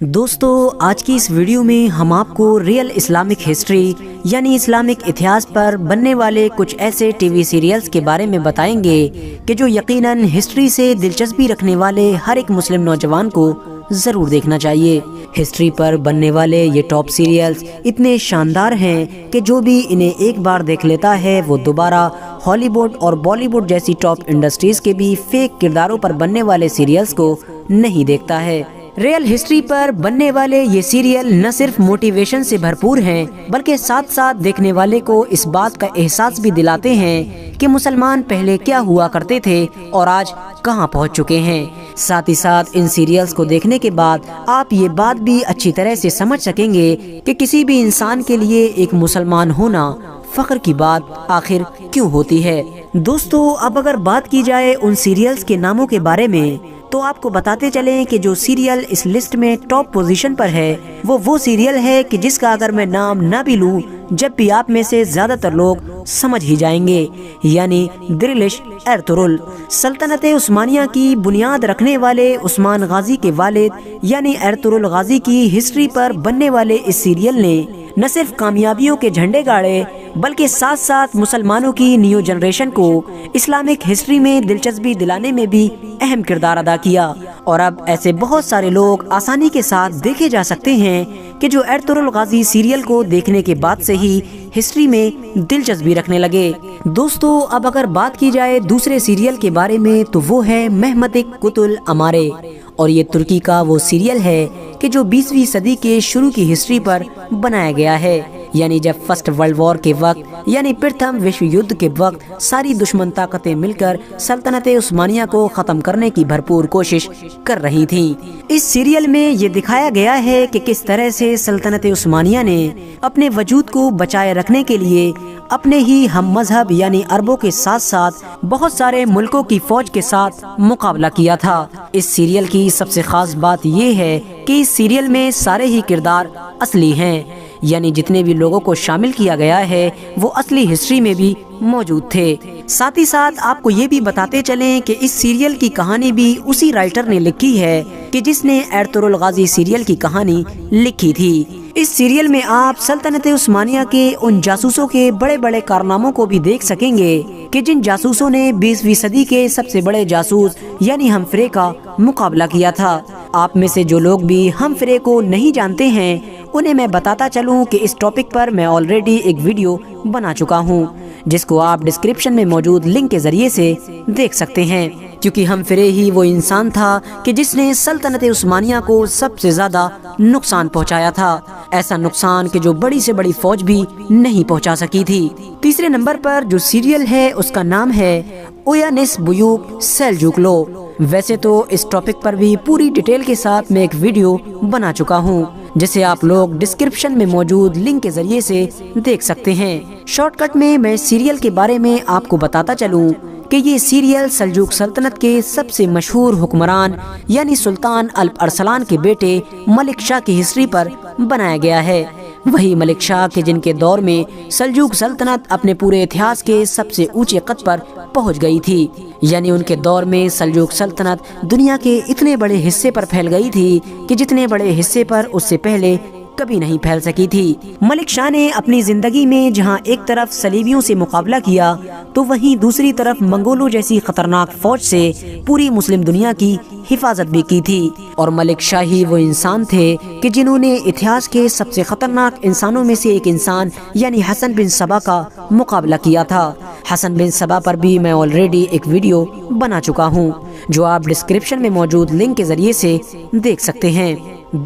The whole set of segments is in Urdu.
دوستو آج کی اس ویڈیو میں ہم آپ کو ریئل اسلامک ہسٹری یعنی اسلامک اتہاس پر بننے والے کچھ ایسے ٹی وی سیریلز کے بارے میں بتائیں گے کہ جو یقیناً ہسٹری سے دلچسپی رکھنے والے ہر ایک مسلم نوجوان کو ضرور دیکھنا چاہیے۔ ہسٹری پر بننے والے یہ ٹاپ سیریلز اتنے شاندار ہیں کہ جو بھی انہیں ایک بار دیکھ لیتا ہے وہ دوبارہ ہالی ووڈ اور بالی ووڈ جیسی ٹاپ انڈسٹریز کے بھی فیک کرداروں پر بننے والے سیریلز کو نہیں دیکھتا ہے۔ ریئل ہسٹری پر بننے والے یہ سیریل نہ صرف موٹیویشن سے بھرپور ہیں بلکہ ساتھ ساتھ دیکھنے والے کو اس بات کا احساس بھی دلاتے ہیں کہ مسلمان پہلے کیا ہوا کرتے تھے اور آج کہاں پہنچ چکے ہیں۔ ساتھ ہی ساتھ ان سیریلز کو دیکھنے کے بعد آپ یہ بات بھی اچھی طرح سے سمجھ سکیں گے کہ کسی بھی انسان کے لیے ایک مسلمان ہونا فخر کی بات آخر کیوں ہوتی ہے۔ دوستو اب اگر بات کی جائے ان سیریلز کے ناموں کے بارے میں تو آپ کو بتاتے چلیں کہ جو سیریل اس لسٹ میں ٹاپ پوزیشن پر ہے وہ سیریل ہے کہ جس کا اگر میں نام نہ بھی لوں جب بھی آپ میں سے زیادہ تر لوگ سمجھ ہی جائیں گے، یعنی دریلش ارطغرل۔ سلطنت عثمانیہ کی بنیاد رکھنے والے عثمان غازی کے والد یعنی ارطغرل غازی کی ہسٹری پر بننے والے اس سیریل نے نہ صرف کامیابیوں کے جھنڈے گاڑے بلکہ ساتھ ساتھ مسلمانوں کی نیو جنریشن کو اسلامک ہسٹری میں دلچسپی دلانے میں بھی اہم کردار ادا کیا، اور اب ایسے بہت سارے لوگ آسانی کے ساتھ دیکھے جا سکتے ہیں کہ جو ارطغرل غازی سیریل کو دیکھنے کے بعد سے ہی ہسٹری میں دلچسپی رکھنے لگے۔ دوستو اب اگر بات کی جائے دوسرے سیریل کے بارے میں تو وہ ہے مہمتک قتل امارے، اور یہ ترکی کا وہ سیریل ہے کہ جو 20ویں صدی کے شروع کی ہسٹری پر بنایا گیا ہے، یعنی جب فرسٹ ورلڈ وار کے وقت یعنی پرتھم وشو یدھ کے وقت ساری دشمن طاقتیں مل کر سلطنت عثمانیہ کو ختم کرنے کی بھرپور کوشش کر رہی تھیں۔ اس سیریل میں یہ دکھایا گیا ہے کہ کس طرح سے سلطنت عثمانیہ نے اپنے وجود کو بچائے رکھنے کے لیے اپنے ہی ہم مذہب یعنی عربوں کے ساتھ ساتھ بہت سارے ملکوں کی فوج کے ساتھ مقابلہ کیا تھا۔ اس سیریل کی سب سے خاص بات یہ ہے کہ اس سیریل میں سارے ہی کردار اصلی ہیں، یعنی جتنے بھی لوگوں کو شامل کیا گیا ہے وہ اصلی ہسٹری میں بھی موجود تھے۔ ساتھ ہی ساتھ آپ کو یہ بھی بتاتے چلیں کہ اس سیریل کی کہانی بھی اسی رائٹر نے لکھی ہے کہ جس نے ارطغرل غازی سیریل کی کہانی لکھی تھی۔ اس سیریل میں آپ سلطنت عثمانیہ کے ان جاسوسوں کے بڑے بڑے کارناموں کو بھی دیکھ سکیں گے کہ جن جاسوسوں نے 20ویں صدی کے سب سے بڑے جاسوس یعنی ہمفرے کا مقابلہ کیا تھا۔ آپ میں سے جو لوگ بھی ہمفرے کو نہیں جانتے ہیں انہیں میں بتاتا چلوں کہ اس ٹاپک پر میں آلریڈی ایک ویڈیو بنا چکا ہوں جس کو آپ ڈسکرپشن میں موجود لنک کے ذریعے سے دیکھ سکتے ہیں، کیونکہ ہمفرے ہی وہ انسان تھا کہ جس نے سلطنت عثمانیہ کو سب سے زیادہ نقصان پہنچایا تھا، ایسا نقصان کہ جو بڑی سے بڑی فوج بھی نہیں پہنچا سکی تھی۔ تیسرے نمبر پر جو سیریل ہے اس کا نام ہے اویانس بیوک سیلجوکلو۔ ویسے تو اس ٹاپک پر بھی پوری ڈیٹیل کے ساتھ میں ایک ویڈیو بنا چکا ہوں جسے آپ لوگ ڈسکرپشن میں موجود لنک کے ذریعے سے دیکھ سکتے ہیں۔ شارٹ کٹ میں میں سیریل کے بارے میں آپ کو بتاتا چلوں کہ یہ سیریل سلجوق سلطنت کے سب سے مشہور حکمران یعنی سلطان الپ ارسلان کے بیٹے ملک شاہ کی ہسٹری پر بنایا گیا ہے۔ وہی ملک شاہ کے جن کے دور میں سلجوق سلطنت اپنے پورے اتہاس کے سب سے اونچے قد پر پہنچ گئی تھی، یعنی ان کے دور میں سلجوق سلطنت دنیا کے اتنے بڑے حصے پر پھیل گئی تھی کہ جتنے بڑے حصے پر اس سے پہلے کبھی نہیں پھیل سکی تھی۔ ملک شاہ نے اپنی زندگی میں جہاں ایک طرف صلیبیوں سے مقابلہ کیا تو وہیں دوسری طرف منگولوں جیسی خطرناک فوج سے پوری مسلم دنیا کی حفاظت بھی کی تھی، اور ملک شاہ ہی وہ انسان تھے کہ جنہوں نے اتہاس کے سب سے خطرناک انسانوں میں سے ایک انسان یعنی حسن بن صبا کا مقابلہ کیا تھا۔ حسن بن صبا پر بھی میں آلریڈی ایک ویڈیو بنا چکا ہوں جو آپ ڈسکرپشن میں موجود لنک کے ذریعے سے دیکھ سکتے ہیں۔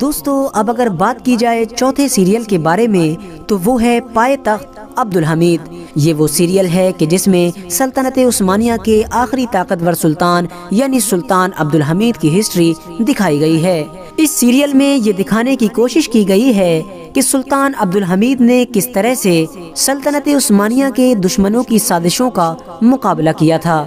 دوستو اب اگر بات کی جائے چوتھے سیریل کے بارے میں تو وہ ہے پائے تخت عبدالحمید۔ یہ وہ سیریل ہے کہ جس میں سلطنت عثمانیہ کے آخری طاقتور سلطان یعنی سلطان عبدالحمید کی ہسٹری دکھائی گئی ہے۔ اس سیریل میں یہ دکھانے کی کوشش کی گئی ہے کہ سلطان عبدالحمید نے کس طرح سے سلطنت عثمانیہ کے دشمنوں کی سازشوں کا مقابلہ کیا تھا،